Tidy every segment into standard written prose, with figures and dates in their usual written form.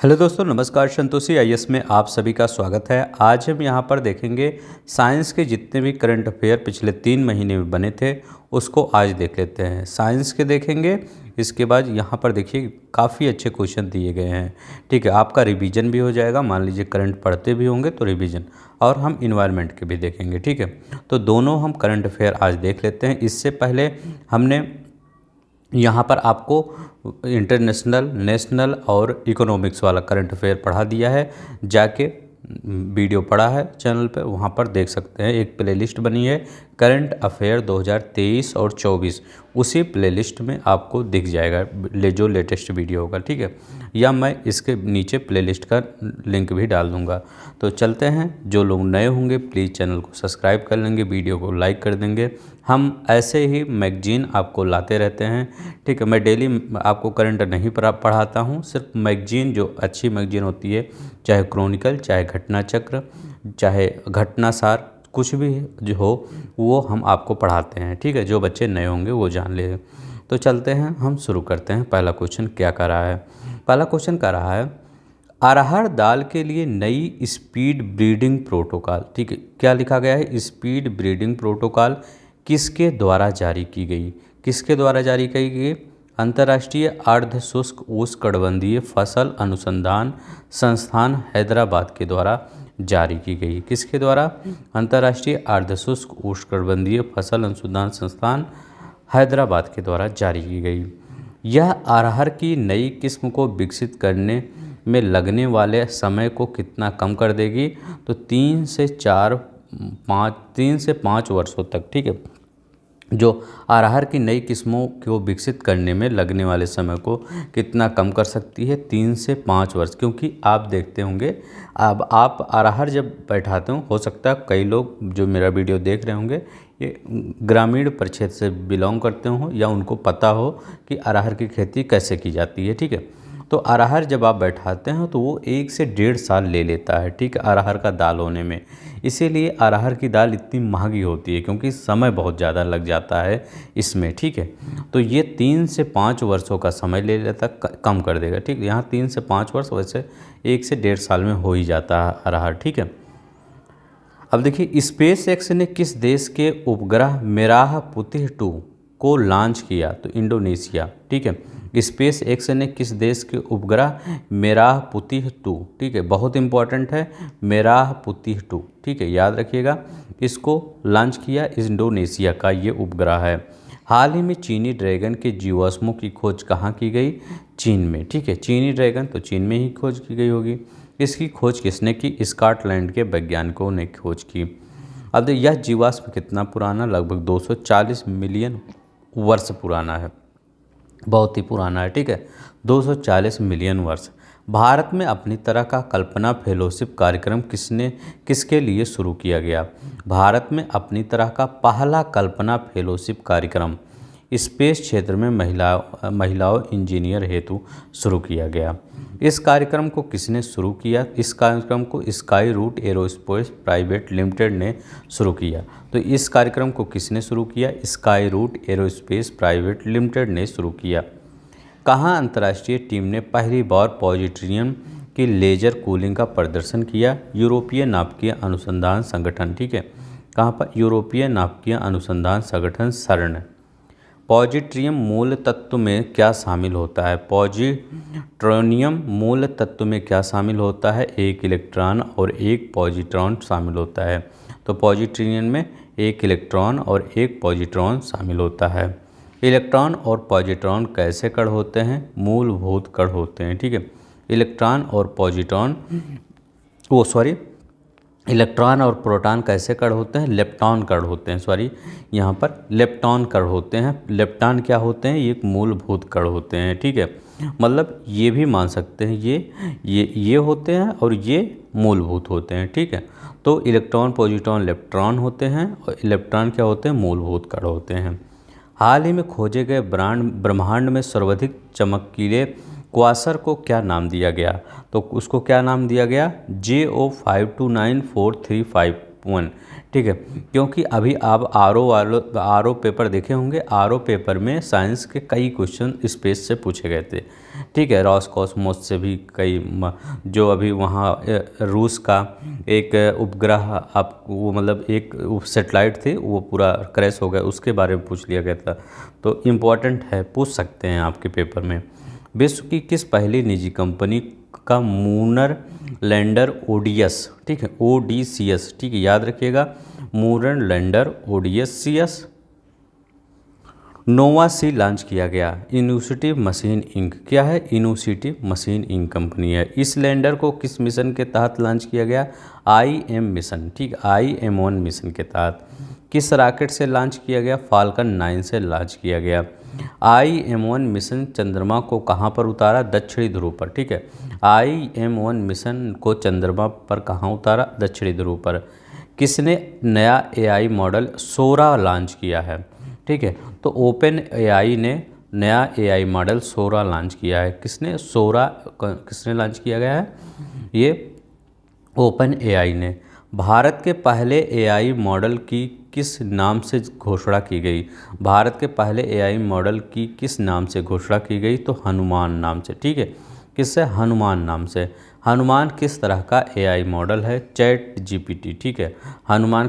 Hello दोस्तों, नमस्कार। Santoshi IAS में आप सभी का स्वागत है। आज हम यहाँ पर देखेंगे साइंस के जितने भी करंट अफेयर पिछले 3 महीने में बने थे उसको आज देख लेते हैं। साइंस के देखेंगे, इसके बाद यहाँ पर देखिए काफ़ी अच्छे क्वेश्चन दिए गए हैं। ठीक है, आपका रिवीजन भी हो जाएगा। मान लीजिए करंट पढ़ते भी होंगे तो रिवीजन, और हम इन्वायरमेंट के भी देखेंगे। ठीक है, तो दोनों हम करंट अफेयर आज देख लेते हैं। इससे पहले हमने यहाँ पर आपको इंटरनेशनल, नेशनल और इकोनॉमिक्स वाला करंट अफेयर पढ़ा दिया है। जाके वीडियो पड़ा है चैनल पे, वहाँ पर देख सकते हैं। एक प्लेलिस्ट बनी है करंट अफेयर 2023 और 24, उसी प्लेलिस्ट में आपको दिख जाएगा जो लेटेस्ट वीडियो होगा। ठीक है, या मैं इसके नीचे प्लेलिस्ट का लिंक भी डाल दूँगा। तो चलते हैं। जो लोग नए होंगे प्लीज़ चैनल को सब्सक्राइब कर लेंगे, वीडियो को लाइक कर देंगे। हम ऐसे ही मैगजीन आपको लाते रहते हैं। ठीक है, मैं डेली आपको करंट नहीं पढ़ाता हूँ, सिर्फ मैगजीन जो अच्छी मैगजीन होती है, चाहे क्रॉनिकल, चाहे घटना चक्र, चाहे घटनासार, कुछ भी जो हो वो हम आपको पढ़ाते हैं। ठीक है, जो बच्चे नए होंगे वो जान ले। तो चलते हैं, हम शुरू करते हैं। पहला क्वेश्चन क्या कर रहा है? पहला क्वेश्चन कर रहा है अरहर दाल के लिए नई स्पीड ब्रीडिंग प्रोटोकॉल। ठीक है, क्या लिखा गया है? स्पीड ब्रीडिंग प्रोटोकॉल किसके द्वारा जारी की गई? किसके द्वारा जारी की गई? अंतर्राष्ट्रीय अर्ध शुष्क उष्णकटिबंधीय फसल अनुसंधान संस्थान हैदराबाद के द्वारा जारी की गई। किसके द्वारा? अंतर्राष्ट्रीय अर्ध शुष्क उष्णकटिबंधीय फसल अनुसंधान संस्थान हैदराबाद के द्वारा जारी की गई। यह अरहर की नई किस्म को विकसित करने में लगने वाले समय को कितना कम कर देगी? तो 3 से 5 वर्षों तक। ठीक है, जो अरहर की नई किस्मों को विकसित करने में लगने वाले समय को कितना कम कर सकती है? 3 से 5 वर्ष। क्योंकि आप देखते होंगे, अब आप अरहर जब बैठाते हो सकता है कई लोग जो मेरा वीडियो देख रहे होंगे ये ग्रामीण परिक्षेत्र से बिलोंग करते हो, या उनको पता हो कि अरहर की खेती कैसे की जाती है। ठीक है, तो अरहर जब आप बैठाते हैं तो वो 1 से 1.5 साल ले लेता है। ठीक है, अरहर का दाल होने में। इसीलिए अरहर की दाल इतनी महंगी होती है, क्योंकि समय बहुत ज़्यादा लग जाता है इसमें। ठीक है, तो ये 3 से 5 वर्षों का समय ले लेता, कम कर देगा। ठीक है, यहाँ 3 से 5 वर्ष, वैसे 1 से 1.5 साल में हो ही जाता है अरहर। ठीक है, अब देखिए स्पेस एक्स ने किस देश के उपग्रह मेराह-पुतिह 2 को लॉन्च किया? तो इंडोनेशिया। ठीक है, स्पेस एक्स ने किस देश के उपग्रह मेराह-पुतिह 2, ठीक है, बहुत इंपॉर्टेंट है, मेराह-पुतिह 2, ठीक है, याद रखिएगा, इसको लॉन्च किया इंडोनेशिया का ये उपग्रह है। हाल ही में चीनी ड्रैगन के जीवाश्मों की खोज कहाँ की गई? चीन में। ठीक है, चीनी ड्रैगन तो चीन में ही खोज की गई होगी। इसकी खोज किसने की? स्कॉटलैंड के वैज्ञानिकों ने खोज की। अब यह जीवाश्म कितना पुराना? लगभग 240 मिलियन वर्ष पुराना है, बहुत ही पुराना है। ठीक है, 240 मिलियन वर्ष। भारत में अपनी तरह का कल्पना फेलोशिप कार्यक्रम किसके लिए शुरू किया गया? भारत में अपनी तरह का पहला कल्पना फेलोशिप कार्यक्रम स्पेस क्षेत्र में महिलाओं इंजीनियर हेतु शुरू किया गया। इस कार्यक्रम को किसने शुरू किया? इस कार्यक्रम को Skyroot Aerospace Private Limited ने शुरू किया। तो इस कार्यक्रम को किसने शुरू किया? Skyroot Aerospace Private Limited ने शुरू किया। कहाँ अंतर्राष्ट्रीय टीम ने पहली बार पॉजिट्रियम की लेजर कूलिंग का प्रदर्शन किया? यूरोपीय नाभिकीय अनुसंधान संगठन। ठीक है, कहाँ पर? यूरोपीय नाभिकीय अनुसंधान संगठन सर्न। पॉजिट्रियम मूल तत्व में क्या शामिल होता है? पॉजिट्रोनियम मूल तत्व में क्या शामिल होता है? एक इलेक्ट्रॉन और एक पॉजिट्रॉन शामिल होता है। तो पॉजिट्रियम में एक इलेक्ट्रॉन और एक पॉजिट्रॉन शामिल होता है। इलेक्ट्रॉन और पॉजिट्रॉन कैसे कण होते हैं? मूलभूत कण होते हैं। ठीक है, इलेक्ट्रॉन और पॉजिट्रॉन इलेक्ट्रॉन और प्रोटॉन कैसे कण होते हैं? लेप्टॉन कण होते हैं। यहाँ पर लेप्टॉन कण होते हैं। लेप्टॉन क्या होते हैं? ये एक मूलभूत कण होते हैं। ठीक है, मतलब ये भी मान सकते हैं ये होते हैं और ये मूलभूत होते हैं। ठीक है, तो इलेक्ट्रॉन, पॉजिट्रॉन, लेप्ट्रॉन होते हैं, और इलेक्ट्रॉन क्या होते हैं? मूलभूत कण होते हैं। हाल ही में खोजे गए ब्रह्मांड में सर्वाधिक चमकीले क्वासर को क्या नाम दिया गया? तो उसको क्या नाम दिया गया? JO 529435। 1। ठीक है, क्योंकि अभी आप आर ओ पेपर देखे होंगे। आर ओ पेपर में साइंस के कई क्वेश्चन स्पेस से पूछे गए थे। ठीक है, रॉसकॉस्मोस से भी कई जो अभी वहाँ रूस का एक उपग्रह आप वो मतलब एक सेटेलाइट थे वो पूरा क्रैश हो गया, उसके बारे में पूछ लिया गया था। तो इम्पॉर्टेंट है, पूछ सकते हैं आपके पेपर में। विश्व की किस पहली निजी कंपनी का मूनर लैंडर ओडीएस, ठीक है ओडीसीएस, ठीक है याद रखिएगा, मूनर लैंडर ओडीएससीएस नोवा सी लॉन्च किया गया। इनिशिएटिव मशीन इंक क्या है? इनिशिएटिव मशीन इंक कंपनी है। इस लैंडर को किस मिशन के तहत लॉन्च किया गया? IM मिशन, ठीक IM-1 मिशन के तहत। किस रॉकेट से लॉन्च किया गया? फाल्कन 9 से लॉन्च किया गया। IM-1 मिशन चंद्रमा को कहाँ पर उतारा? दक्षिणी ध्रुव पर। ठीक है, IM-1 मिशन को चंद्रमा पर कहाँ उतारा? दक्षिणी ध्रुव पर। किसने नया AI मॉडल सोरा लॉन्च किया है? ठीक है, तो ओपन AI ने नया AI मॉडल सोरा लॉन्च किया है। किसने? सोरा किसने लॉन्च किया गया है? ये ओपन AI ने। भारत के पहले AI मॉडल की किस नाम से घोषणा की गई? भारत के पहले AI मॉडल की किस नाम से घोषणा की गई? तो हनुमान नाम से। ठीक है, किससे? हनुमान नाम से। हनुमान किस तरह का AI मॉडल है? Chat GPT। ठीक है, हनुमान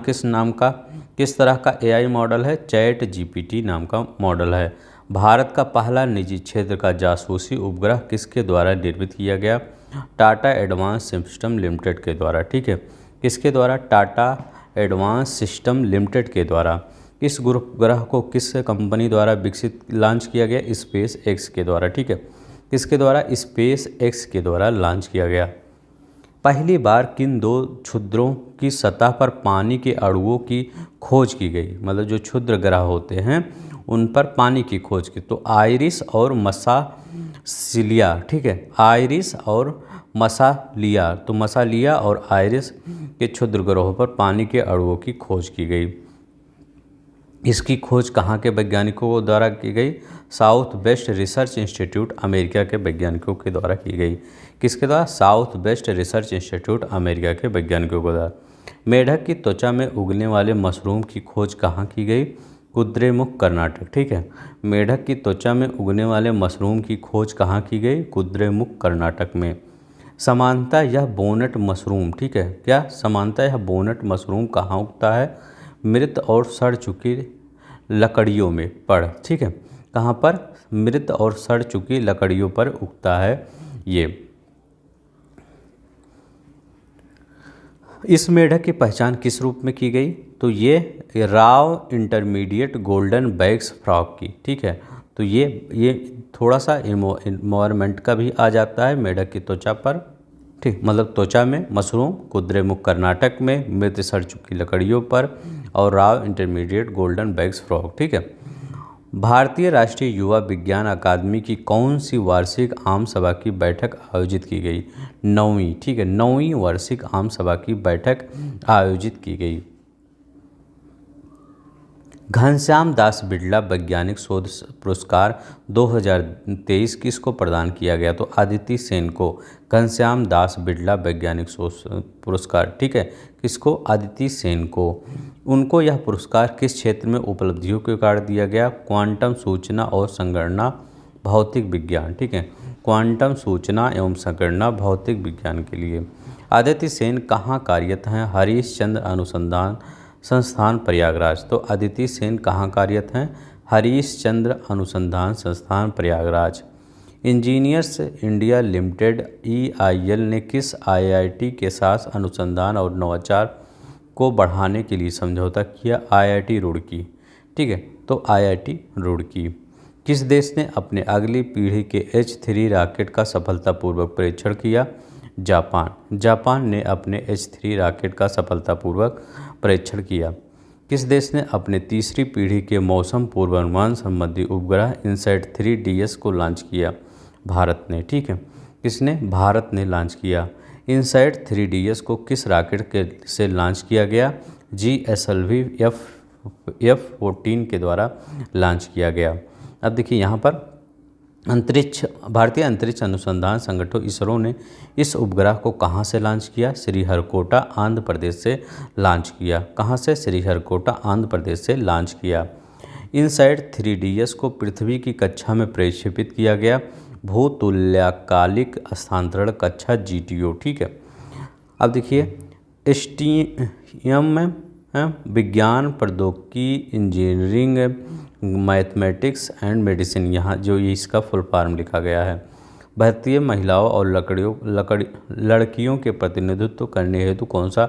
किस तरह का AI मॉडल है? चैट GPT नाम का मॉडल है। भारत का पहला निजी क्षेत्र का जासूसी उपग्रह किसके द्वारा निर्मित किया गया? टाटा एडवांस सिस्टम लिमिटेड के द्वारा। ठीक है, किसके द्वारा? टाटा एडवांस सिस्टम लिमिटेड के द्वारा। इस उपग्रह को किस कंपनी द्वारा विकसित लॉन्च किया गया? स्पेस एक्स के द्वारा। ठीक है, किसके द्वारा? स्पेस एक्स के द्वारा लॉन्च किया गया। पहली बार किन दो क्षुद्रों की सतह पर पानी के अणुओं की खोज की गई? मतलब जो क्षुद्र ग्रह होते हैं उन पर पानी की खोज की। तो आइरिस और मसालिया। ठीक है, आइरिस और मसालिया, तो मसालिया और आइरिस के क्षुद्र ग्रहों पर पानी के अणुओं की खोज की गई। इसकी खोज कहाँ के वैज्ञानिकों द्वारा की गई? South west research institute America के वैज्ञानिकों के द्वारा की गई। किसके द्वारा? South west research institute America के वैज्ञानिकों के द्वारा। मेढक की त्वचा में उगने वाले मशरूम की खोज कहाँ की गई? कुद्रेमुख कर्नाटक। ठीक है, मेढक की त्वचा में उगने वाले मशरूम की खोज कहाँ की गई? कुद्रेमुख कर्नाटक में। समानता यह बोनट मशरूम, ठीक है क्या? समानता यह बोनट मशरूम कहाँ उगता है? मृत और सड़ चुकी लकड़ियों में पर। ठीक है, कहाँ पर? मृत और सड़ चुकी लकड़ियों पर उगता है ये। इस मेढक की पहचान किस रूप में की गई? तो ये Rao intermediate golden backed frog की। ठीक है, तो ये थोड़ा सा इन्वायरमेंट का भी आ जाता है मेढक की त्वचा पर। ठीक, मतलब त्वचा में मशरूम, कुद्रेमुख कर्नाटक में, मृत सड़ चुकी लकड़ियों पर, और Rao intermediate golden backed frog. ठीक है, भारतीय राष्ट्रीय युवा विज्ञान अकादमी की कौन सी वार्षिक आम सभा की बैठक आयोजित की गई? 9वीं। ठीक है, 9वीं वार्षिक आम सभा की बैठक आयोजित की गई। घनश्याम दास बिड़ला वैज्ञानिक शोध पुरस्कार 2023 किसको प्रदान किया गया? तो अदिति सेन को घनश्याम दास बिड़ला वैज्ञानिक शोध पुरस्कार। ठीक है, किसको? अदिति सेन को। उनको यह पुरस्कार किस क्षेत्र में उपलब्धियों के कारण दिया गया? क्वांटम सूचना और संगणना भौतिक विज्ञान। ठीक है, क्वांटम सूचना एवं संगणना भौतिक विज्ञान के लिए। अदिति सेन कहाँ कार्यरत हैं? हरीश चंद्र अनुसंधान संस्थान प्रयागराज। तो अदिति सेन कहाँ कार्यरत हैं? हरीश चंद्र अनुसंधान संस्थान Prayagraj. Engineers India limited EIL ने किस IIT के साथ अनुसंधान और नवाचार को बढ़ाने के लिए समझौता किया? IIT रुड़की। ठीक है, तो IIT रुड़की। किस देश ने अपने अगली पीढ़ी के H3 रॉकेट का सफलतापूर्वक परीक्षण किया? जापान। जापान ने अपने H3 रॉकेट का सफलतापूर्वक परीक्षण किया। किस देश ने अपने तीसरी पीढ़ी के मौसम पूर्वानुमान संबंधी उपग्रह InSat 3DS को लॉन्च किया? भारत ने। ठीक है, किसने? भारत ने लॉन्च किया। InSat 3DS को किस रॉकेट से लॉन्च किया गया? GSLV F-14 के द्वारा लॉन्च किया गया। अब देखिए यहाँ पर भारतीय अंतरिक्ष अनुसंधान संगठन इसरो ने इस उपग्रह को कहाँ से लॉन्च किया? श्रीहरिकोटा आंध्र प्रदेश से लॉन्च किया। कहाँ से? श्रीहरिकोटा आंध्र प्रदेश से लॉन्च किया। इनसाइट 3DS को पृथ्वी की कक्षा में प्रक्षेपित किया गया। भूतुल्यकालिक स्थानांतरण कक्षा GTO। ठीक है। अब देखिए STEM में विज्ञान, प्रौद्योगिकी, इंजीनियरिंग, मैथमेटिक्स एंड मेडिसिन, यहाँ जो ये इसका फुल फॉर्म लिखा गया है। भारतीय महिलाओं और लड़कियों के प्रतिनिधित्व करने हेतु कौन सा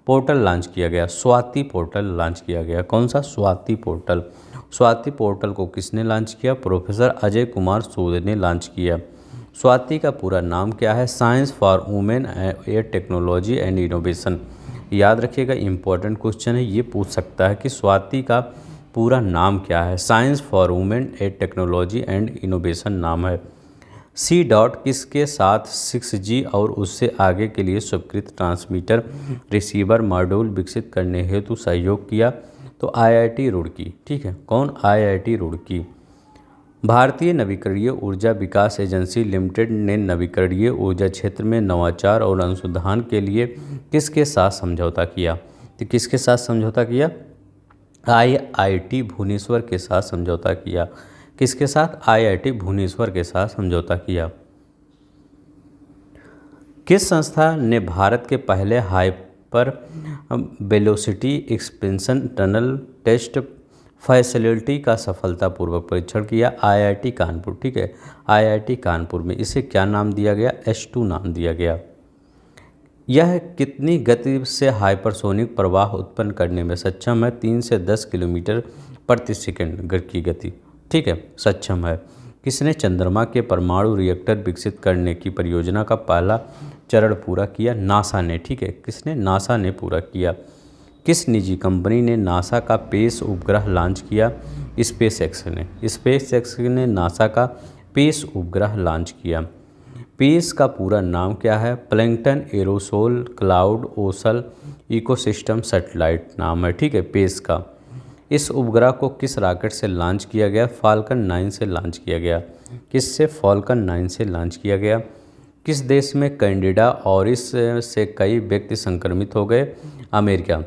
पोर्टल लॉन्च किया गया? स्वाति पोर्टल लॉन्च किया गया। कौन सा? स्वाति पोर्टल। स्वाति पोर्टल को किसने लॉन्च किया? प्रोफेसर अजय कुमार सूद ने लॉन्च किया। स्वाति का पूरा नाम क्या है? Science for women A technology and innovation. याद रखिएगा, इंपॉर्टेंट क्वेश्चन है, ये पूछ सकता है कि स्वाति का पूरा नाम क्या है? Science for women A technology and innovation नाम है। C. किसके साथ 6G और उससे आगे के लिए स्वीकृत ट्रांसमीटर रिसीवर मॉड्यूल विकसित करने हेतु सहयोग किया? तो IIT रुड़की। ठीक है। कौन? IIT रुड़की। भारतीय नवीकरणीय ऊर्जा विकास एजेंसी लिमिटेड ने नवीकरणीय ऊर्जा क्षेत्र में नवाचार और अनुसंधान के लिए किसके साथ समझौता किया? तो किसके साथ समझौता किया? IIT भुवनेश्वर के साथ समझौता किया। किसके साथ? IIT भुवनेश्वर के साथ समझौता किया। किस संस्था ने भारत के पहले hyper velocity expansion tunnel test facility का सफलतापूर्वक परीक्षण किया? IIT कानपुर। ठीक है। IIT कानपुर में इसे क्या नाम दिया गया? H2 नाम दिया गया। यह कितनी गति से हाइपरसोनिक प्रवाह उत्पन्न करने में सक्षम है? 3 से 10 किलोमीटर प्रति सेकंड की गति। ठीक है, सक्षम है। किसने चंद्रमा के परमाणु रिएक्टर विकसित करने की परियोजना का पहला चरण पूरा किया? नासा ने। ठीक है, किसने? नासा ने पूरा किया। किस निजी कंपनी ने नासा का पेस उपग्रह लॉन्च किया? स्पेसएक्स ने। स्पेसएक्स ने नासा का पेस उपग्रह लॉन्च किया। पेस का पूरा नाम क्या है? Plankton aerosol cloud ocean ecosystem satellite नाम है। ठीक है, पेस का। इस उपग्रह को किस रॉकेट से लॉन्च किया गया? फाल्कन 9 से लॉन्च किया गया। किससे? फाल्कन 9 से लॉन्च किया गया। किस देश में कैंडिडा ऑरिस से कई व्यक्ति संक्रमित हो गए? अमेरिका।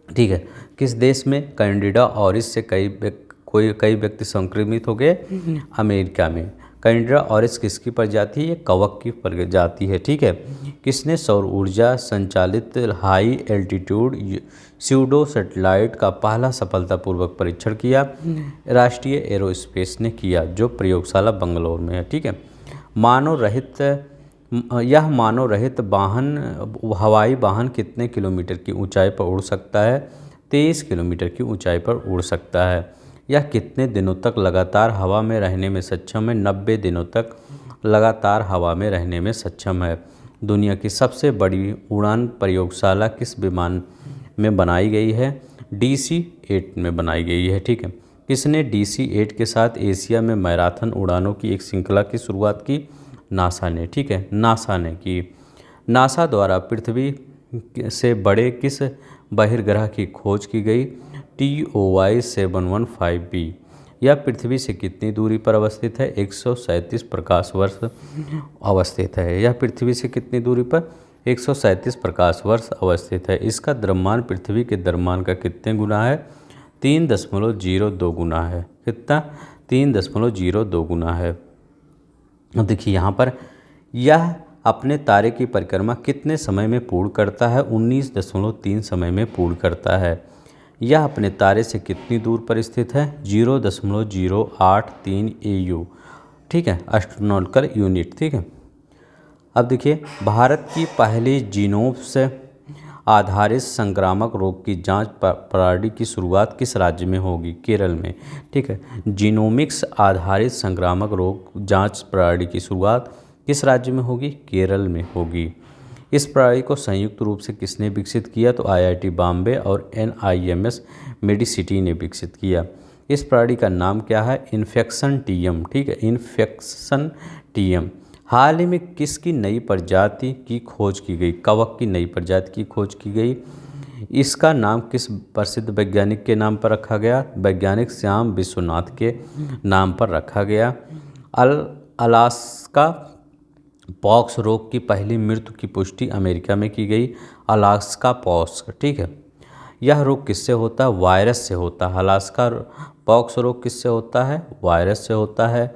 ठीक है, किस देश में कैंडिडा ऑरिस से कई व्यक्ति संक्रमित हो गए? अमेरिका में। कैंडिडा ऑरिस किसकी प्रजाति है? ये कवक की प्रजाति है। ठीक है। किसने सौर ऊर्जा संचालित हाई एल्टीट्यूड स्यूडो सैटेलाइट का पहला सफलतापूर्वक परीक्षण किया? राष्ट्रीय एरोस्पेस ने किया, जो प्रयोगशाला बंगलौर में है। ठीक है। यह मानव रहित हवाई वाहन कितने किलोमीटर की ऊंचाई पर उड़ सकता है? 23 किलोमीटर की ऊंचाई पर उड़ सकता है। यह कितने दिनों तक लगातार हवा में रहने में सक्षम है? 90 दिनों तक लगातार हवा में रहने में सक्षम है। दुनिया की सबसे बड़ी उड़ान प्रयोगशाला किस विमान में बनाई गई है? DC-8 में बनाई गई है। ठीक है। किसने DC-8 के साथ एशिया में मैराथन उड़ानों की एक श्रृंखला की शुरुआत की? नासा ने। ठीक है, नासा ने की। नासा द्वारा पृथ्वी से बड़े किस बहिर्ग्रह की खोज की गई? TOY 715b। यह पृथ्वी से कितनी दूरी पर अवस्थित है? 137 प्रकाश वर्ष अवस्थित है। यह पृथ्वी से कितनी दूरी पर? 137 प्रकाश वर्ष अवस्थित है। इसका द्रव्यमान पृथ्वी के द्रव्यमान का कितने गुना है? 3.02 गुना है। कितना? 3.02 गुना है। देखिए यहाँ पर यह अपने तारे की परिक्रमा कितने समय में पूर्ण करता है? 19.3 समय में पूर्ण करता है। यह अपने तारे से कितनी दूर पर स्थित है? 0.083 AU। ठीक है, एस्ट्रोनॉटिकल यूनिट। ठीक है। अब देखिए, भारत की पहली जीनोम से आधारित संक्रामक रोग की जांच प्रणाली की शुरुआत किस राज्य में होगी? केरल में। ठीक है, जीनोमिक्स आधारित संक्रामक रोग जांच प्रणाली की शुरुआत किस राज्य में होगी? केरल में होगी। इस प्रणाली को संयुक्त रूप से किसने विकसित किया? तो IIT बॉम्बे और NIMS मेडिसिटी ने विकसित किया। इस प्रणाली का नाम क्या है? Infection TM। ठीक है, इन्फेक्शन TM। हाल ही में किसकी नई प्रजाति की खोज की गई? कवक की नई प्रजाति की खोज की गई। इसका नाम किस प्रसिद्ध वैज्ञानिक के नाम पर रखा गया? वैज्ञानिक श्याम विश्वनाथ के नाम पर रखा गया। अल अलास्का पॉक्स रोग की पहली मृत्यु की पुष्टि अमेरिका में की गई। अलास्का पॉक्स, ठीक है। यह रोग किससे होता है? वायरस से होता है। अलास्का पॉक्स रोग किससे होता है? वायरस से होता है।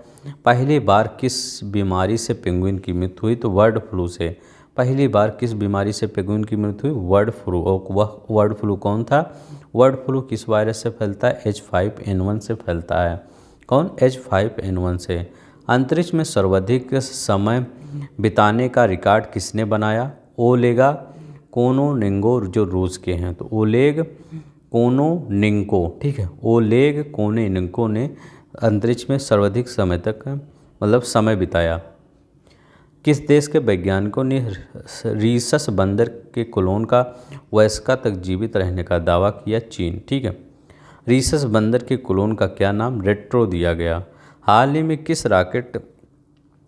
पहली बार किस बीमारी से पेंगुइन की मृत्यु हुई? तो बर्ड फ्लू से। पहली बार किस बीमारी से पेंगुइन की मृत्यु हुई? Bird flu. और वह बर्ड फ्लू कौन था? बर्ड फ्लू किस वायरस से फैलता है? H5N1 से फैलता है। कौन? H5N1 से। अंतरिक्ष में सर्वाधिक समय बिताने का रिकॉर्ड किसने बनाया? ओलेगा कोनोनिंगो, जो रूस के हैं। तो ओलेग कोनोनिंको, ठीक है। ओलेग कोनोनिंको ने अंतरिक्ष में सर्वाधिक समय तक मतलब समय बिताया। किस देश के वैज्ञानिकों ने रीसस बंदर के क्लोन का वयस्का तक जीवित रहने का दावा किया? चीन, ठीक है। रीसस बंदर के क्लोन का क्या नाम? रेट्रो दिया गया। हाल ही में किस रॉकेट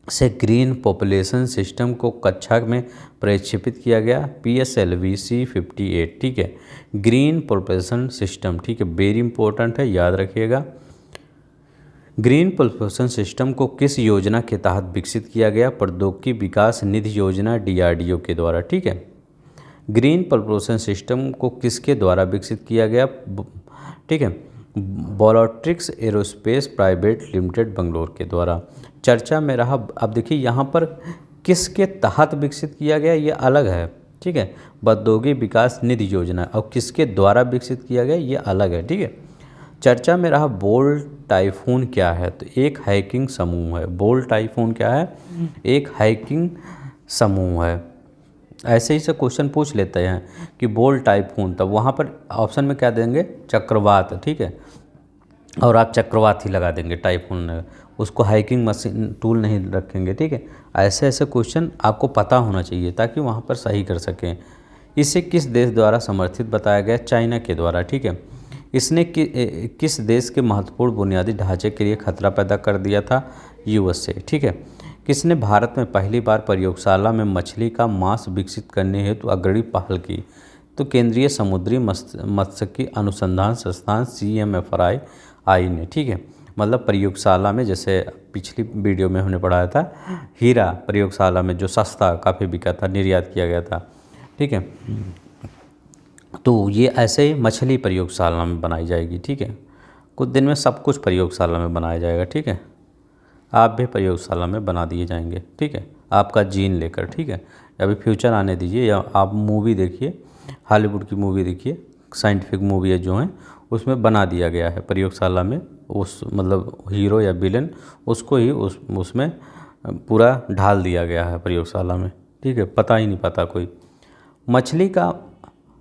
से ग्रीन पॉपुलेशन सिस्टम को कक्षा में प्रक्षेपित किया गया? PSLV C58, ठीक है। ग्रीन पॉपुलेशन सिस्टम, ठीक है, वेरी इंपॉर्टेंट है, याद रखिएगा। ग्रीन पॉपुलेशन सिस्टम को किस योजना के तहत विकसित किया गया? प्रौद्योगिकी विकास निधि योजना, DRDO के द्वारा, ठीक है। ग्रीन पॉपुलेशन सिस्टम को किसके द्वारा विकसित किया गया? ठीक है, वोल्ट्रिक्स एरोस्पेस प्राइवेट लिमिटेड बंगलोर के द्वारा। चर्चा में रहा, अब देखिए यहाँ पर किसके तहत विकसित किया गया ये अलग है, ठीक है। औद्योगिक विकास निधि योजना, और किसके द्वारा विकसित किया गया ये अलग है, ठीक है। चर्चा में रहा बोल्ट टाइफून क्या है? तो एक हाइकिंग समूह है। बोल्ट टाइफून क्या है? एक हाइकिंग समूह है। ऐसे ही से क्वेश्चन पूछ लेते हैं कि बोल्ट टाइफून, तब वहाँ पर ऑप्शन में क्या देंगे? चक्रवात, ठीक है। और आप चक्रवात ही लगा देंगे, टाइफून, उसको हाइकिंग मशीन टूल नहीं रखेंगे, ठीक है। ऐसे ऐसे क्वेश्चन आपको पता होना चाहिए ताकि वहाँ पर सही कर सकें। इसे किस देश द्वारा समर्थित बताया गया? चाइना के द्वारा, ठीक है। इसने किस देश के महत्वपूर्ण बुनियादी ढांचे के लिए खतरा पैदा कर दिया था? USA, ठीक है। किसने भारत में पहली बार प्रयोगशाला में मछली का मांस विकसित करने हेतु अग्रणी पहल की? तो केंद्रीय समुद्री मत्स्यिकी अनुसंधान संस्थान CMFRI ने, ठीक है। मतलब प्रयोगशाला में, जैसे पिछली वीडियो में हमने पढ़ाया था, हीरा प्रयोगशाला में जो सस्ता काफ़ी बिका था, निर्यात किया गया था, ठीक है। तो ये ऐसे ही मछली प्रयोगशाला में बनाई जाएगी, ठीक है। कुछ दिन में सब कुछ प्रयोगशाला में बनाया जाएगा, ठीक है। आप भी प्रयोगशाला में बना दिए जाएंगे, ठीक है, आपका जीन लेकर, ठीक है। अभी फ्यूचर आने दीजिए, या आप मूवी देखिए, हॉलीवुड की मूवी देखिए, साइंटिफिक मूवी है जो हैं, उसमें बना दिया गया है प्रयोगशाला में, उस मतलब हीरो या विलन उसको ही उसमें पूरा ढाल दिया गया है प्रयोगशाला में, ठीक है, पता ही नहीं पाता कोई। मछली का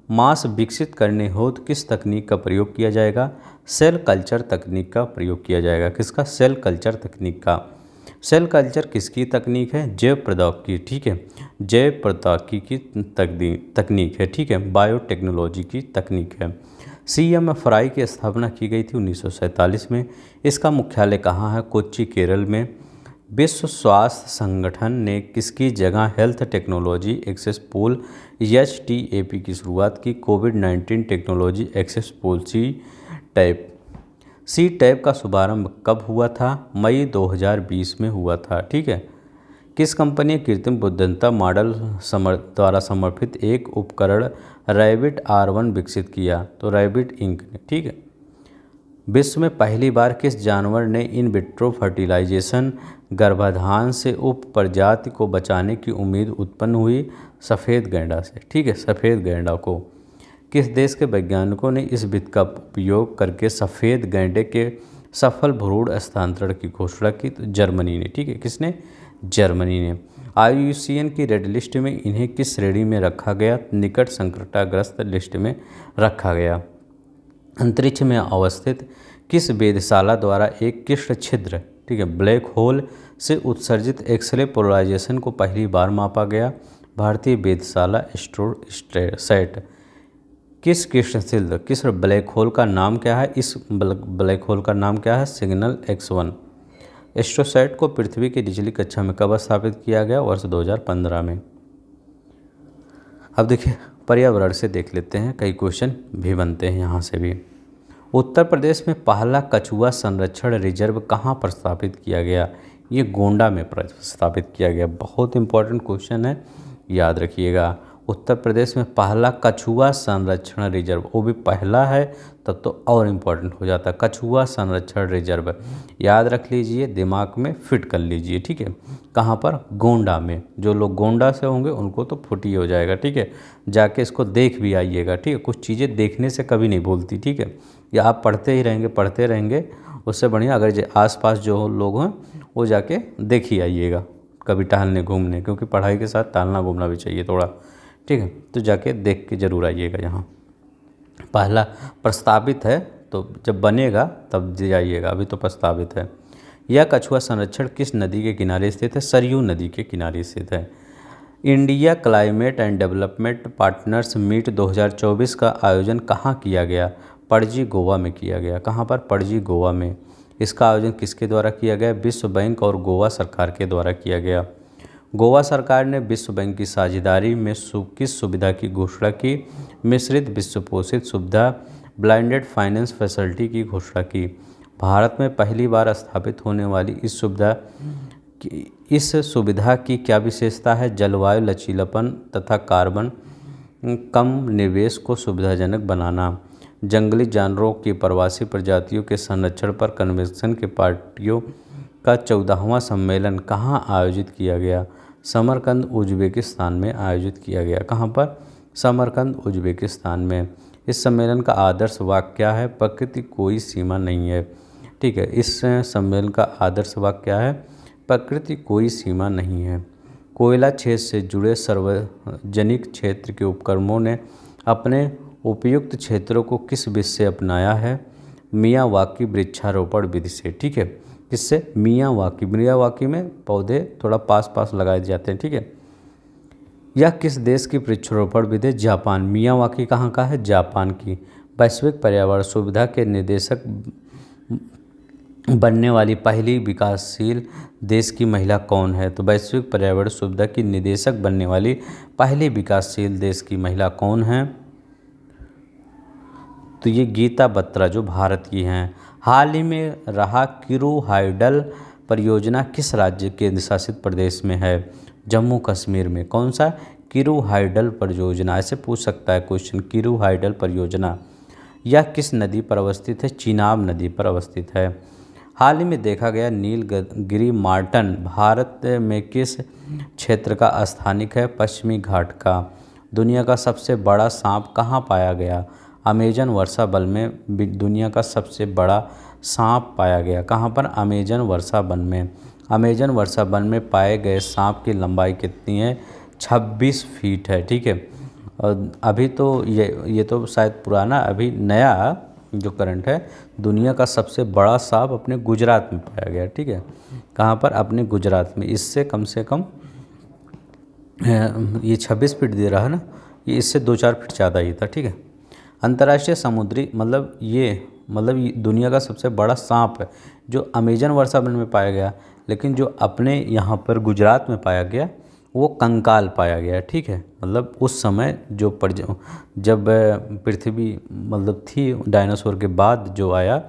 मांस विकसित करने हेतु किस तकनीक का प्रयोग किया जाएगा? सेल कल्चर तकनीक का प्रयोग किया जाएगा। किसका? सेल कल्चर तकनीक का। सेल कल्चर किसकी तकनीक है? जैव प्रौद्योगिकी, ठीक है, जैव प्रौद्योगिकी की तकनीक है, ठीक है, बायोटेक्नोलॉजी की तकनीक है। CMFRI की स्थापना की गई थी 1947 में। इसका मुख्यालय कहाँ है? कोच्चि, केरल में। विश्व स्वास्थ्य संगठन ने किसकी जगह health technology access pool HTAP की शुरुआत की? कोविड-19 टेक्नोलॉजी एक्सेस पूल C-टैप का शुभारंभ कब हुआ था? मई 2020 में हुआ था, ठीक है। किस कंपनी ने कृत्रिम बुद्धिमत्ता मॉडल द्वारा समर्थित एक उपकरण रैबिट R1 विकसित किया? तो रैबिट इंक ने, ठीक है। विश्व में पहली बार किस जानवर ने इन विट्रो फर्टिलाइजेशन गर्भाधान से उप प्रजाति को बचाने की उम्मीद उत्पन्न हुई? सफ़ेद गैंडा से, ठीक है, सफ़ेद गैंडा को। किस देश के वैज्ञानिकों ने इस विधि का उपयोग करके सफ़ेद गैंडे के सफल भ्रूण स्थानांतरण की घोषणा की? तो जर्मनी ने, ठीक है, किसने? जर्मनी ने। IUCN की रेड लिस्ट में इन्हें किस श्रेणी में रखा गया? निकट संकटग्रस्त लिस्ट में रखा गया। अंतरिक्ष में अवस्थित किस वेधशाला द्वारा एक कृष्ण छिद्र, ठीक है, ब्लैक होल से उत्सर्जित एक्सरे पोलराइजेशन को पहली बार मापा गया? भारतीय वेधशाला एस्ट्रोसैट। किस कृष्ण छिद्र, किस ब्लैक होल का नाम क्या है? इस ब्लैक होल का नाम क्या है? Signal X1। एस्ट्रोसैट को पृथ्वी की निचली कक्षा में कब स्थापित किया गया? वर्ष 2015 में। अब देखिए पर्यावरण से देख लेते हैं, कई क्वेश्चन भी बनते हैं यहाँ से भी। उत्तर प्रदेश में पहला कछुआ संरक्षण रिजर्व कहाँ पर स्थापित किया गया? ये गोंडा में प्रस्तावित किया गया। बहुत इंपॉर्टेंट क्वेश्चन है, याद रखिएगा। उत्तर प्रदेश में पहला कछुआ संरक्षण रिजर्व, वो भी पहला है तब तो और इम्पोर्टेंट हो जाता है। कछुआ संरक्षण रिजर्व याद रख लीजिए, दिमाग में फिट कर लीजिए, ठीक है। कहाँ पर? गोंडा में। जो लोग गोंडा से होंगे उनको तो फुटी हो जाएगा, ठीक है। जाके इसको देख भी आइएगा, ठीक है। कुछ चीज़ें देखने से कभी नहीं भूलती, ठीक है। या आप पढ़ते ही रहेंगे पढ़ते रहेंगे, उससे बढ़िया अगर आसपास जो लोग हैं वो जाके देख ही आइएगा कभी टहलने घूमने, क्योंकि पढ़ाई के साथ टहलना घूमना भी चाहिए थोड़ा, ठीक है। तो जाके देख के ज़रूर आइएगा। यहाँ पहला प्रस्तावित है, तो जब बनेगा तब जाइएगा, अभी तो प्रस्तावित है। यह कछुआ संरक्षण किस नदी के किनारे स्थित है? सरयू नदी के किनारे स्थित है। India climate and development partners meet 2024 का आयोजन कहाँ किया गया? पणजी गोवा में किया गया। कहाँ पर? पणजी गोवा में। इसका आयोजन किसके द्वारा किया गया? विश्व बैंक और गोवा सरकार के द्वारा किया गया। गोवा सरकार ने विश्व बैंक की साझेदारी में किस सुविधा की घोषणा की? मिश्रित विश्व पोषित सुविधा, ब्लाइंडेड फाइनेंस फैसिलिटी की घोषणा की। भारत में पहली बार स्थापित होने वाली इस सुविधा की क्या विशेषता है? जलवायु लचीलापन तथा कार्बन कम निवेश को सुविधाजनक बनाना। जंगली जानवरों की प्रवासी प्रजातियों के संरक्षण पर कन्वेंशन के पार्टियों का 14वां सम्मेलन कहाँ आयोजित किया गया? समरकंद उज्बेकिस्तान में आयोजित किया गया। कहाँ पर? समरकंद उज्बेकिस्तान में। इस सम्मेलन का आदर्श वाक्य क्या है? प्रकृति कोई सीमा नहीं है, ठीक है। इस सम्मेलन का आदर्श वाक्य क्या है? प्रकृति कोई सीमा नहीं है। कोयला क्षेत्र से जुड़े सार्वजनिक क्षेत्र के उपक्रमों ने अपने उपयुक्त क्षेत्रों को किस विधि से अपनाया है? मियावाकी वृक्षारोपण विधि से, ठीक है। किससे? मियावाकी में पौधे थोड़ा पास पास लगाए जाते हैं, ठीक है। यह किस देश की वृक्षारोपण विधि? जापान। मियावाकी कहाँ का है? जापान की। वैश्विक पर्यावरण सुविधा के निदेशक बनने वाली पहली विकासशील देश की महिला कौन है? तो वैश्विक पर्यावरण सुविधा की निदेशक बनने वाली पहली विकासशील देश की महिला कौन है? तो ये गीता बत्रा जो भारत की हैं। हाल ही में रहा किरू हाइडल परियोजना किस राज्य केंद्र शासित प्रदेश में है? जम्मू कश्मीर में। कौन सा? किरू हाइडल परियोजना। ऐसे पूछ सकता है क्वेश्चन, किरू हाइडल परियोजना। यह किस नदी पर अवस्थित है? चिनाब नदी पर अवस्थित है। हाल ही में देखा गया नीलगिरी मार्टन भारत में किस क्षेत्र का स्थानिक है? पश्चिमी घाट का। दुनिया का सबसे बड़ा सांप कहाँ पाया गया? अमेजन वर्षा वन में दुनिया का सबसे बड़ा सांप पाया गया। कहाँ पर? अमेजन वर्षा वन में। अमेजन वर्षा वन में पाए गए सांप की लंबाई कितनी है? 26 फीट है, ठीक है। और अभी तो ये तो शायद पुराना, अभी नया जो करंट है, दुनिया का सबसे बड़ा सांप अपने गुजरात में पाया गया, ठीक है। कहाँ पर? अपने गुजरात में। इससे कम से कम ये 26 फीट दे रहा है ना, ये इससे 2-4 फीट ज़्यादा ही था, ठीक है। अंतर्राष्ट्रीय समुद्री ये दुनिया का सबसे बड़ा सांप है जो अमेजन वर्षा वन में पाया गया, लेकिन जो अपने यहाँ पर गुजरात में पाया गया वो कंकाल पाया गया, ठीक है। मतलब उस समय जब पृथ्वी थी, डायनासोर के बाद जो आया,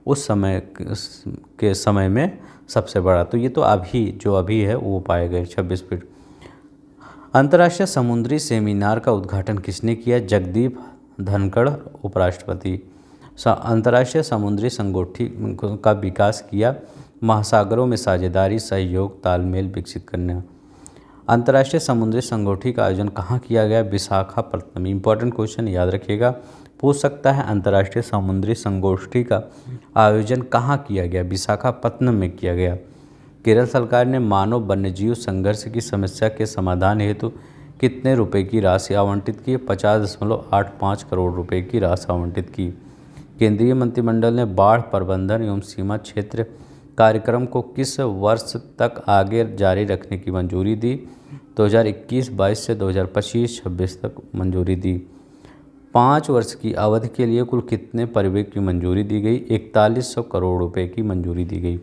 उस समय के समय में सबसे बड़ा। तो ये तो अभी है वो पाए गए 26 फीट। अंतर्राष्ट्रीय समुद्री सेमिनार का उद्घाटन किसने किया? जगदीप धनखड़ उपराष्ट्रपति। अंतर्राष्ट्रीय समुद्री संगोष्ठी का विकास किया, महासागरों में साझेदारी, सहयोग, तालमेल विकसित करना। अंतर्राष्ट्रीय समुद्री संगोष्ठी का आयोजन कहाँ किया गया? विशाखापत्तनम। इंपॉर्टेंट क्वेश्चन याद रखिएगा, पूछ सकता है। अंतर्राष्ट्रीय समुद्री संगोष्ठी का आयोजन कहाँ किया गया? विशाखापत्तनम में किया गया। केरल सरकार ने मानव वन्यजीव संघर्ष की समस्या के समाधान हेतु कितने रुपए की राशि आवंटित की? 50.85 करोड़ रुपए की राशि आवंटित की। केंद्रीय मंत्रिमंडल ने बाढ़ प्रबंधन एवं सीमा क्षेत्र कार्यक्रम को किस वर्ष तक आगे जारी रखने की मंजूरी दी? 2021-22 से 2025-26 तक मंजूरी दी। 5 वर्ष की अवधि के लिए कुल कितने परिव्यय की मंजूरी दी गई? 4100 करोड़ रुपए की मंजूरी दी गई।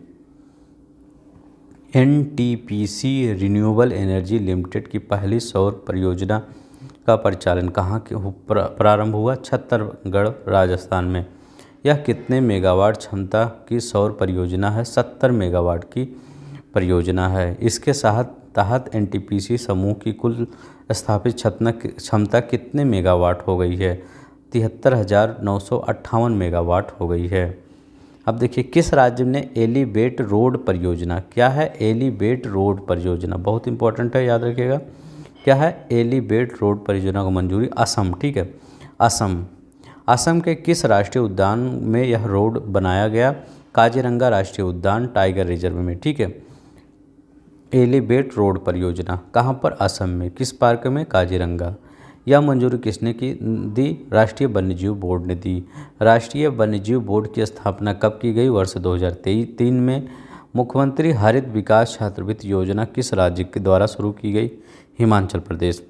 NTPC रिन्यूएबल एनर्जी लिमिटेड की पहली सौर परियोजना का परिचालन कहाँ प्रारंभ हुआ? छत्तीसगढ़, राजस्थान में। यह कितने मेगावाट क्षमता की सौर परियोजना है? 70 मेगावाट की परियोजना है। इसके तहत एनटीपीसी समूह की कुल स्थापित क्षमता कितने मेगावाट हो गई है? 73,958 मेगावाट हो गई है। अब देखिए, किस राज्य ने एलिवेट रोड परियोजना, क्या है एलिवेट रोड परियोजना, बहुत इंपॉर्टेंट है, याद रखिएगा, क्या है एलिवेट रोड परियोजना को मंजूरी? असम। ठीक है, असम। असम के किस राष्ट्रीय उद्यान में यह रोड बनाया गया? काजीरंगा राष्ट्रीय उद्यान, टाइगर रिजर्व में। ठीक है, एलिवेट रोड परियोजना कहाँ पर? असम में। किस पार्क में? काजीरंगा। यह मंजूरी किसने दी? राष्ट्रीय वन्यजीव बोर्ड ने दी। राष्ट्रीय वन्यजीव बोर्ड की स्थापना कब की गई? वर्ष 2003 में। मुख्यमंत्री हरित विकास छात्रवृत्ति योजना किस राज्य के द्वारा शुरू की गई? हिमाचल प्रदेश।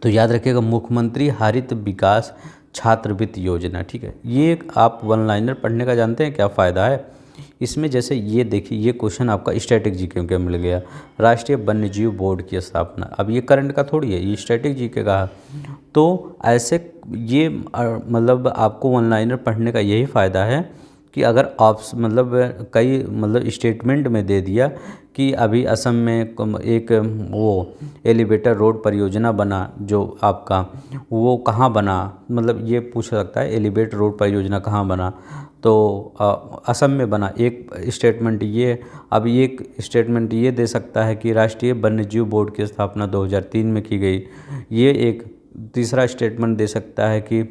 तो याद रखिएगा, मुख्यमंत्री हरित विकास छात्रवृत्ति योजना। ठीक है, ये आप वन लाइनर पढ़ने का जानते हैं क्या फ़ायदा है इसमें? जैसे ये देखिए, ये क्वेश्चन आपका स्टैटिक जीके के मिल गया, राष्ट्रीय वन्यजीव बोर्ड की स्थापना। अब ये करंट का थोड़ी है, ये स्टैटिक जीके का है। तो ऐसे ये मतलब आपको वन लाइनर पढ़ने का यही फ़ायदा है कि अगर आप कई स्टेटमेंट में दे दिया कि अभी असम में एक वो एलिवेटर रोड परियोजना बना, जो आपका वो कहाँ बना, ये पूछ सकता है एलिवेटर रोड परियोजना कहाँ बना, तो असम में बना, एक स्टेटमेंट ये। अब एक स्टेटमेंट ये दे सकता है कि राष्ट्रीय वन्यजीव बोर्ड की स्थापना 2003 में की गई। ये एक तीसरा स्टेटमेंट दे सकता है कि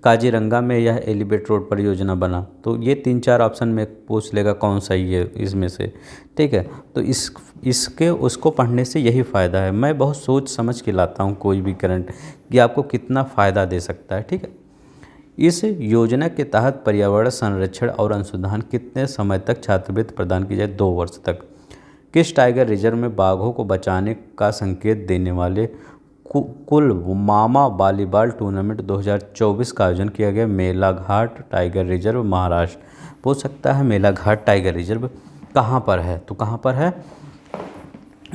काजीरंगा में यह एलिवेट रोड परियोजना बना। तो ये 3-4 ऑप्शन में पूछ लेगा कौन सही है इसमें से। ठीक है, तो इसके उसको पढ़ने से यही फ़ायदा है। मैं बहुत सोच समझ के लाता हूँ कोई भी करंट कि आपको कितना फ़ायदा दे सकता है। ठीक है, इस योजना के तहत पर्यावरण संरक्षण और अनुसंधान कितने समय तक छात्रवृत्ति प्रदान की जाए? 2 वर्ष तक। किस टाइगर रिजर्व में बाघों को बचाने का संकेत देने वाले कुल मामा वॉलीबॉल टूर्नामेंट 2024 का आयोजन किया गया? Melaghat tiger reserve, Maharashtra. पूछ सकता है मेलाघाट टाइगर रिजर्व कहाँ पर है? तो कहाँ पर है?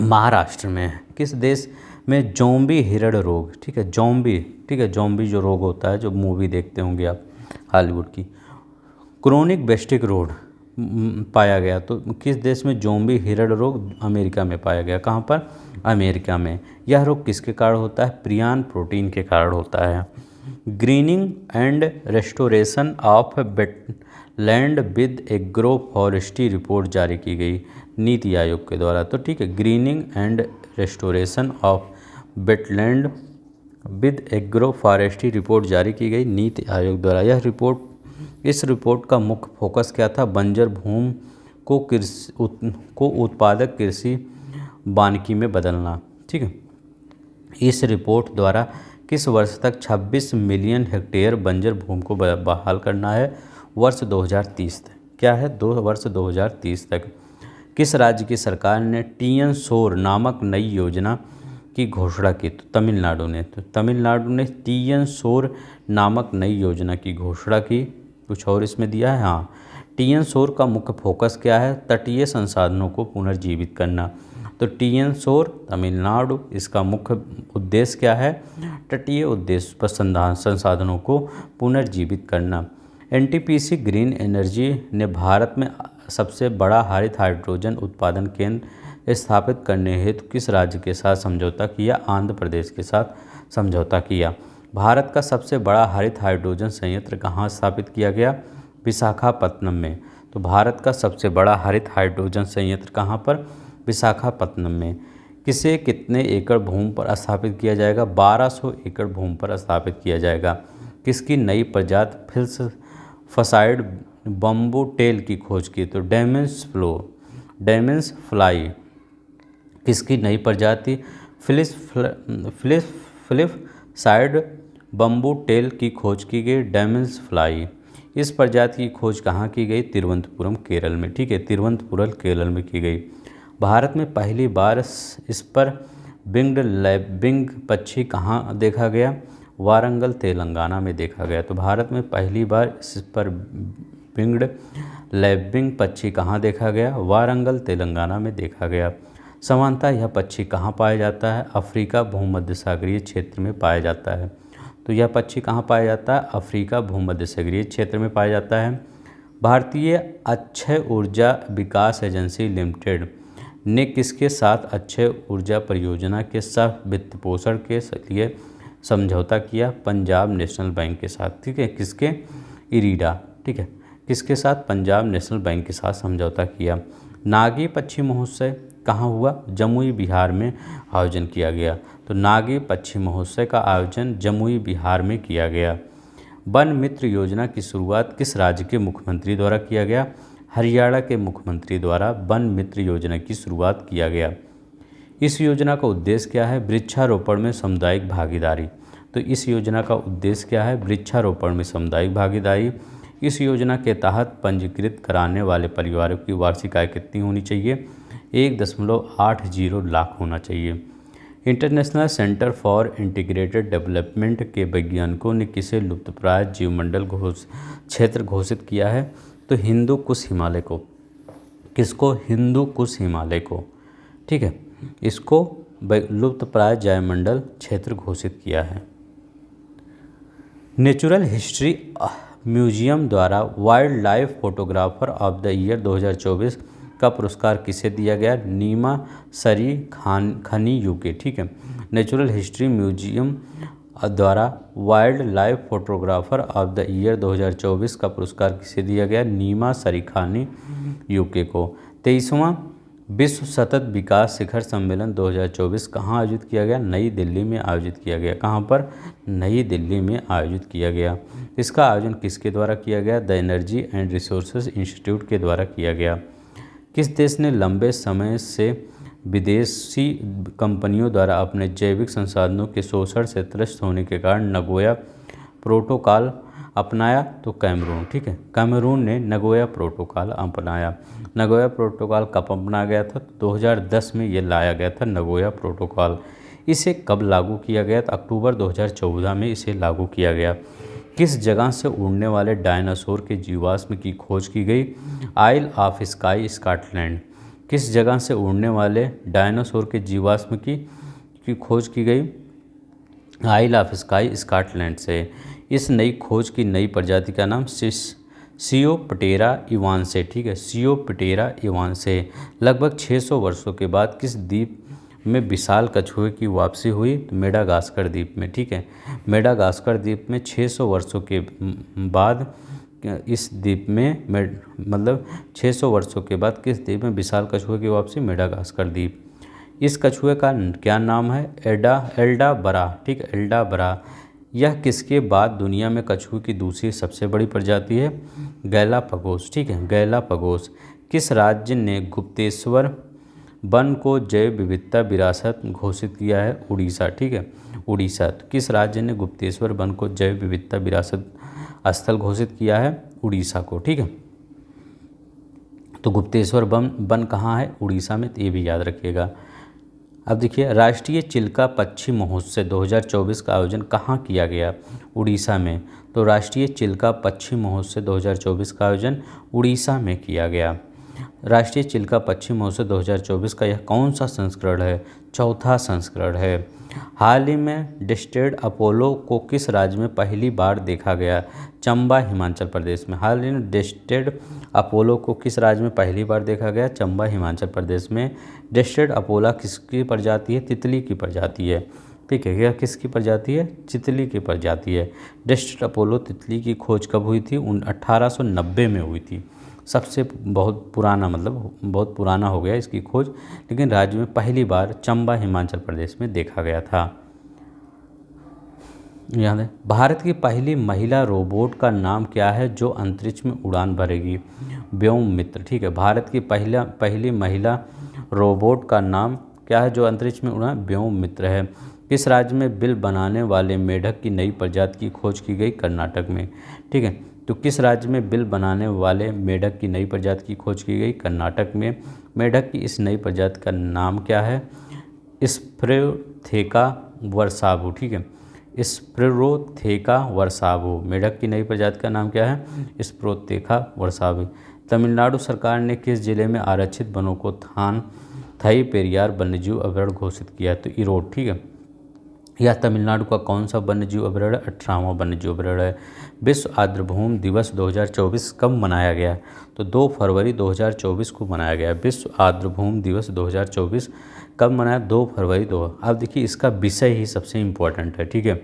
महाराष्ट्र में है। किस देश में जोम्बी हिरण रोग, ठीक है जोम्बी, ठीक है जोम्बी जो रोग होता है, जो मूवी देखते होंगे आप हॉलीवुड की, क्रोनिक बेस्टिक रोग पाया गया? तो किस देश में जोम्बी हिरण रोग? अमेरिका में पाया गया। कहाँ पर? अमेरिका में। यह रोग किसके कारण होता है? प्रियन प्रोटीन के कारण होता है। Grinning and restoration of wetland with agro forestry report जारी की गई नीति आयोग के द्वारा। तो ठीक है, grinning and restoration of wetland with agro forestry report जारी की गई नीति आयोग द्वारा। इस रिपोर्ट का मुख्य फोकस क्या था? बंजर भूमि को उत्पादक कृषि वानिकी में बदलना। ठीक है, इस रिपोर्ट द्वारा किस वर्ष तक 26 मिलियन हेक्टेयर बंजर भूमि को बहाल करना है? वर्ष 2030 तक। क्या है? वर्ष 2030 तक। किस राज्य की सरकार ने टीएन शोर नामक नई योजना की घोषणा की? तो तमिलनाडु ने। तो तमिलनाडु ने टीएन शोर नामक नई योजना की घोषणा की। कुछ और इसमें दिया है, हाँ। टीएन शोर का मुख्य फोकस क्या है? तटीय संसाधनों को पुनर्जीवित करना। तो टीएन शोर तमिलनाडु, इसका मुख्य उद्देश्य क्या है? तटीय उद्देश्य पर संसाधनों को पुनर्जीवित करना। एनटीपीसी ग्रीन एनर्जी ने भारत में सबसे बड़ा हरित हाइड्रोजन उत्पादन केंद्र स्थापित करने हेतु किस राज्य के साथ समझौता किया? आंध्र प्रदेश के साथ समझौता किया। भारत का सबसे बड़ा हरित हाइड्रोजन संयंत्र कहाँ स्थापित किया गया? विशाखापत्तनम में। तो भारत का सबसे बड़ा हरित हाइड्रोजन संयंत्र कहाँ पर? विशाखापत्तनम में। किसे कितने एकड़ भूमि पर स्थापित किया जाएगा? 1200 एकड़ भूमि पर स्थापित किया जाएगा। किसकी नई प्रजाति फिल्स फसाइड बम्बू टेल की खोज की? तो डेमेंस फ्लाई किसकी नई प्रजाति? फिलिप साइड बम्बू टेल की खोज की गई, डेमेंस फ्लाई। इस प्रजाति की खोज कहाँ की गई? तिरुवनंतपुरम केरल में। ठीक है, तिरुवनंतपुरम केरल में की गई। भारत में पहली बार इस पर विंग्ड लैबिंग पक्षी कहाँ देखा गया? वारंगल तेलंगाना में देखा गया। तो भारत में पहली बार इस पर विंग्ड लैबिंग पक्षी कहाँ देखा गया? वारंगल तेलंगाना में देखा गया। सामान्यतः यह पक्षी कहाँ पाया जाता है? अफ्रीका भूमध्य सागरीय क्षेत्र में पाया जाता है। तो यह पक्षी कहाँ पाया जाता है? अफ्रीका भूमध्य सागरीय क्षेत्र में पाया जाता है। भारतीय अक्षय ऊर्जा विकास एजेंसी लिमिटेड ने किसके साथ अक्षय ऊर्जा परियोजना के सह वित्त पोषण के लिए समझौता किया? पंजाब नेशनल बैंक के साथ। ठीक है, किसके? इरीडा। ठीक है, किसके साथ? पंजाब नेशनल बैंक के साथ समझौता किया। नागी पक्षी महोत्सव कहाँ हुआ? जमुई बिहार में आयोजन किया गया। तो नागी पक्षी महोत्सव का आयोजन जमुई बिहार में किया गया। वन मित्र योजना की शुरुआत किस राज्य के मुख्यमंत्री द्वारा किया गया? हरियाणा के मुख्यमंत्री द्वारा वन मित्र योजना की शुरुआत किया गया। इस योजना का उद्देश्य क्या है? वृक्षारोपण में सामुदायिक भागीदारी। तो इस योजना का उद्देश्य क्या है? वृक्षारोपण में सामुदायिक भागीदारी। इस योजना के तहत पंजीकृत कराने वाले परिवारों की वार्षिक आय कितनी होनी चाहिए? 1.80 लाख होना चाहिए। International centre for integrated development के वैज्ञानिकों ने किसे लुप्तप्राय जीवमंडल क्षेत्र घोषित किया है? तो हिंदू कुश हिमालय को। किसको? हिंदू कुश हिमालय को। ठीक है, इसको लुप्तप्राय जैवमंडल क्षेत्र घोषित किया है। नेचुरल हिस्ट्री म्यूजियम द्वारा wild life photographer of the year 2024 का पुरस्कार किसे दिया गया? नीमा सरी खनी यूके। ठीक है, नेचुरल हिस्ट्री म्यूजियम द्वारा wild life photographer of the year 2024 का पुरस्कार किसे दिया गया? नीमा सरी खानी यूके को। 23वां विश्व सतत विकास शिखर सम्मेलन 2024 कहाँ आयोजित किया गया? नई दिल्ली में आयोजित किया गया। कहाँ पर? नई दिल्ली में आयोजित किया गया। इसका आयोजन किसके द्वारा किया गया? The energy and resources institute के द्वारा किया गया। किस देश ने लंबे समय से विदेशी कंपनियों द्वारा अपने जैविक संसाधनों के शोषण से त्रस्त होने के कारण नगोया प्रोटोकॉल अपनाया? तो कैमरून। ठीक है, कैमरून ने नगोया प्रोटोकॉल अपनाया। नगोया प्रोटोकॉल कब अपनाया गया था? 2010 में ये लाया गया था नगोया प्रोटोकॉल। इसे कब लागू किया गया? तो अक्टूबर 2014 में इसे लागू किया गया। किस जगह से उड़ने वाले डायनासोर के जीवाश्म की खोज की गई? आइल ऑफ स्काई स्कॉटलैंड। किस जगह से उड़ने वाले डायनासोर के जीवाश्म की खोज की गई? आइल ऑफ स्काई स्कॉटलैंड से। इस नई खोज की नई प्रजाति का नाम सियोप्टेरा इवान्से। ठीक है, सियोप्टेरा इवान्से। लगभग 600 वर्षों के बाद किस द्वीप में विशाल कछुए की वापसी हुई? तो मेडागास्कर द्वीप में। ठीक है, मेडागास्कर द्वीप में 600 वर्षों के बाद इस द्वीप में मतलब 600 वर्षों के बाद किस द्वीप में विशाल कछुए की वापसी? मेडागास्कर द्वीप। इस कछुए का क्या नाम है? एल्डा बरा। ठीक है, एल्डा बरा। यह किसके बाद दुनिया में कछुए की दूसरी सबसे बड़ी प्रजाति है? गैलापागोस। ठीक है, गैलापागोस। किस राज्य ने गुप्तेश्वर वन को जैव विविधता विरासत घोषित किया है? उड़ीसा। ठीक है, उड़ीसा। तो किस राज्य ने गुप्तेश्वर वन को जैव विविधता विरासत स्थल घोषित किया है? उड़ीसा को। ठीक है, तो गुप्तेश्वर वन कहाँ है? उड़ीसा में। तो ये भी याद रखिएगा। अब देखिए, राष्ट्रीय चिल्का पक्षी महोत्सव 2024 का आयोजन कहाँ किया गया? उड़ीसा में। तो राष्ट्रीय चिल्का पक्षी महोत्सव 2024 का आयोजन उड़ीसा में किया गया। राष्ट्रीय चिल्का पक्षी महोत्सव 2024 का यह कौन सा संस्करण है? चौथा संस्करण है। हाल ही में डिस्टेड अपोलो को किस राज्य में पहली बार देखा गया? चंबा, हिमाचल प्रदेश में। हाल ही में डिस्टेड अपोलो को किस राज्य में पहली बार देखा गया? चंबा, हिमाचल प्रदेश में। डिस्टेड अपोला किसकी प्रजाति है? तितली की प्रजाति है। ठीक है, यह किसकी प्रजाति है? तितली की प्रजाति है। डिस्टेड अपोलो तितली की खोज कब हुई थी? 1890 में हुई थी। सबसे बहुत पुराना, मतलब बहुत पुराना हो गया इसकी खोज, लेकिन राज्य में पहली बार चंबा, हिमाचल प्रदेश में देखा गया था। याद है? भारत की पहली महिला रोबोट का नाम क्या है जो अंतरिक्ष में उड़ान भरेगी? व्योम मित्र। ठीक है, भारत की पहली महिला रोबोट का नाम क्या है जो अंतरिक्ष में उड़ान? व्योम मित्र है। किस राज्य में बिल बनाने वाले मेढक की नई प्रजाति की खोज की गई? कर्नाटक में। ठीक है, तो किस राज्य में बिल बनाने वाले मेढक की नई प्रजाति की खोज की गई? कर्नाटक में। मेढक की इस नई प्रजाति का नाम क्या है? स्प्रोथेका वर्साभू। ठीक है, स्प्रोथेका वर्साभू। मेढक की नई प्रजाति का नाम क्या है? स्प्रोथेका वर्साभू। तमिलनाडु सरकार ने किस जिले में आरक्षित वनों को थाई पेरियार वन्यजीव अभयारण्य घोषित किया? तो ईरोड। ठीक है, यह तमिलनाडु का कौन सा वन्यजीव अभयारण्य 18वां वन्यजीव अभयारण्य है। विश्व आर्द्रभूमि दिवस 2024 कब मनाया गया? तो 2 फरवरी 2024 को मनाया गया। विश्व आर्द्रभूमि दिवस 2024 कब मनाया? 2 फरवरी 2। अब देखिए इसका विषय ही सबसे इम्पोर्टेंट है, ठीक है।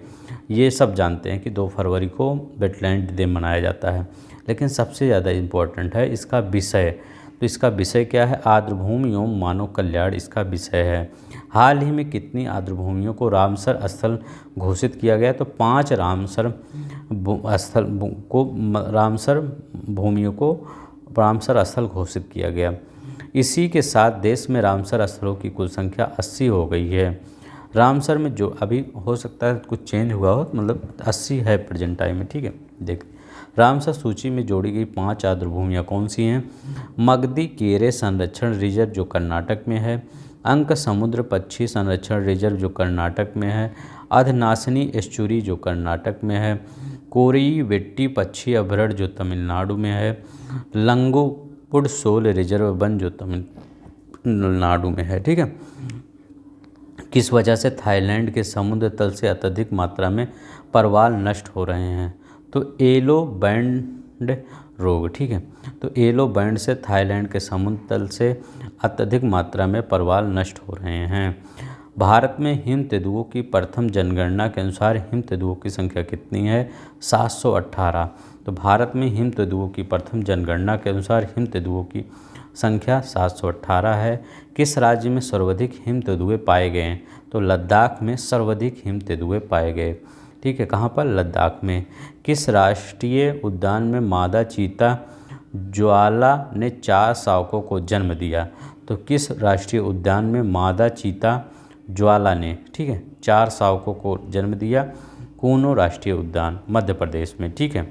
ये सब जानते हैं कि 2 फरवरी को वेटलैंड डे मनाया जाता है, लेकिन सबसे ज़्यादा इम्पोर्टेंट है इसका विषय। तो इसका विषय क्या है? आर्द्रभूमि एवं मानव कल्याण इसका विषय है। हाल ही में कितनी आर्द्रभूमियों को रामसर स्थल घोषित किया गया? तो 5 रामसर भूमियों को रामसर स्थल घोषित किया गया। इसी के साथ देश में रामसर स्थलों की कुल संख्या 80 हो गई है। रामसर में जो अभी हो सकता है कुछ चेंज हुआ हो, मतलब 80 है प्रेजेंट टाइम में, ठीक है। देख, रामसर सूची में जोड़ी गई 5 आर्द्रभूमियाँ कौन सी हैं? मगदी केरे संरक्षण रिजर्व जो कर्नाटक में है, अंक समुद्र पक्षी संरक्षण रिजर्व जो कर्नाटक में है, अधनासिनी एस्चुरी जो कर्नाटक में है, कोरई वेट्टी पक्षी अभयारण्य जो तमिलनाडु में है, लंगोपुड शोल रिजर्व वन जो तमिलनाडु में है, ठीक है। किस वजह से थाईलैंड के समुद्र तल से अत्यधिक मात्रा में परवाल नष्ट हो रहे हैं? तो येलो बैंड रोग, ठीक है। तो येलो बैंड से थाईलैंड के समुद्र तल से अत्यधिक मात्रा में परवाल नष्ट हो रहे हैं। भारत में हिम तेंदुओं की प्रथम जनगणना के अनुसार हिम तेंदुओं की संख्या कितनी है? 718। तो भारत में हिम तेंदुओं की प्रथम जनगणना के अनुसार हिम तेंदुओं की संख्या 718 है। किस राज्य में सर्वाधिक हिम तेंदुए पाए गए हैं? तो लद्दाख में सर्वाधिक हिम तेंदुए पाए गए, ठीक है। कहाँ पर? लद्दाख में। किस राष्ट्रीय उद्यान में मादा चीता ज्वाला ने 4 शावकों को जन्म दिया? तो किस राष्ट्रीय उद्यान में मादा चीता ज्वाला ने, ठीक है, 4 शावकों को जन्म दिया? कूनो राष्ट्रीय उद्यान मध्य प्रदेश में, ठीक है।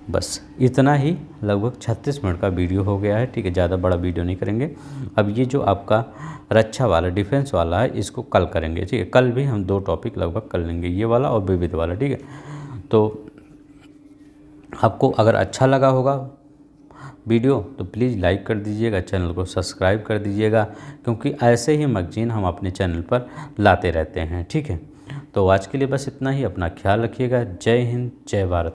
बस इतना ही, लगभग 36 मिनट का वीडियो हो गया है, ठीक है। ज़्यादा बड़ा वीडियो नहीं करेंगे। अब ये जो आपका रक्षा वाला डिफेंस वाला है इसको कल करेंगे, ठीक है। कल भी हम 2 टॉपिक लगभग कर लेंगे, ये वाला और विविध वाला, ठीक है। तो आपको अगर अच्छा लगा होगा वीडियो तो प्लीज़ लाइक कर दीजिएगा, चैनल को सब्सक्राइब कर दीजिएगा, क्योंकि ऐसे ही मैगजीन हम अपने चैनल पर लाते रहते हैं, ठीक है। तो आज के लिए बस इतना ही। अपना ख्याल रखिएगा। जय हिंद, जय भारत।